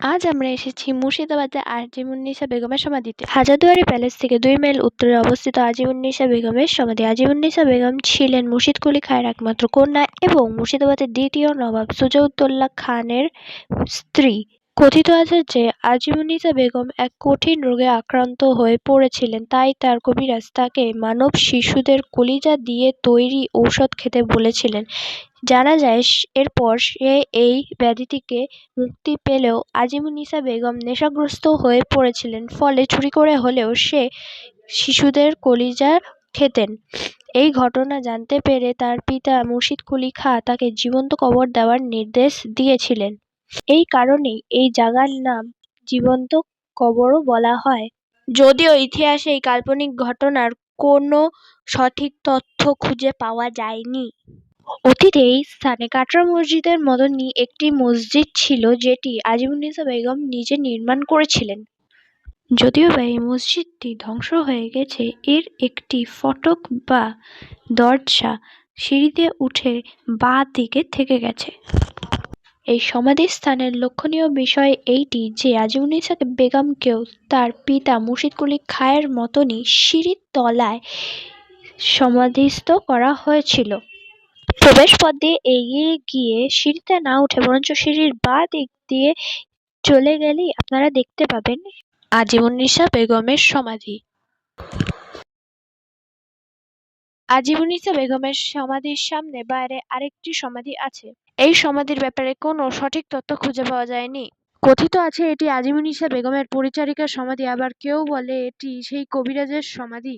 আজ আমরা এসেছি মুর্শিদাবাদে আজিমুন্নিসা বেগমের সমাধিতে। হাজারদুয়ারি প্যালেস থেকে 2 মাইল উত্তরে অবস্থিত আজিমুন্নিসা বেগমের সমাধি। আজিমুন্নিসা বেগম ছিলেন মুর্শিদ কুলি খাঁর একমাত্র কন্যা এবং মুর্শিদাবাদের দ্বিতীয় নবাব সুজাউদ্দৌলা খানের স্ত্রী। কথিত আছে যে আজিমুন্নিসা বেগম এক কঠিন রোগে আক্রান্ত হয়ে পড়েছিলেন, তাই তার কবিরাজ তাকে মানব শিশুদের কলিজা দিয়ে তৈরি ঔষধ খেতে বলেছিলেন। জানা যায় এরপর সে এই ব্যাধি থেকে মুক্তি পেলেও আজিমুন্নিসা বেগম নেশাগ্রস্ত হয়ে পড়েছিলেন, ফলে চুরি করে হলেও সে শিশুদের কলিজা খেতেন। এই ঘটনা জানতে পেরে তার পিতা মুর্শিদ কুলি খাঁ তাকে জীবন্ত কবর দেওয়ার নির্দেশ দিয়েছিলেন। এই কারণেই এই জায়গার নাম জীবন্ত কবরও বলা হয়। যদিও ইতিহাসে এই কাল্পনিক ঘটনার কোনো সঠিক তথ্য খুঁজে পাওয়া যায়নি। অতীতে এই স্থানে কাটরা মসজিদের মতনই একটি মসজিদ ছিল, যেটি আজিমুন্নিসা বেগম নিজে নির্মাণ করেছিলেন। যদিও বা এই মসজিদটি ধ্বংস হয়ে গেছে, এর একটি ফটক বা দরজা সিঁড়িতে উঠে বাঁ দিকে থেকে গেছে। এই সমাধিস্থানের লক্ষণীয় বিষয় এইটি যে আজিমুন্নিসা বেগমকেও তার পিতা মুর্শিদ কুলি খাঁর মতনই সিঁড়ির তলায় সমাধিস্থ করা হয়েছিল। প্রবেশ পথ দিয়ে এগিয়ে গিয়ে সিঁড়িতে না উঠে বরঞ্চ সিঁড়ির বাঁ দিক দিয়ে চলে গেলেই আপনারা দেখতে পাবেন আজিমুন্নিসা বেগমের সমাধি। আজিমুন্নিসা বেগমের সমাধির সামনে বাইরে আরেকটি সমাধি আছে। এই সমাধির ব্যাপারে কোনো সঠিক তথ্য খুঁজে পাওয়া যায়নি। কথিত আছে এটি আজিমুন্নিসা বেগমের পরিচারিকার সমাধি, আবার কেউ বলে এটি সেই কবিরাজের সমাধি।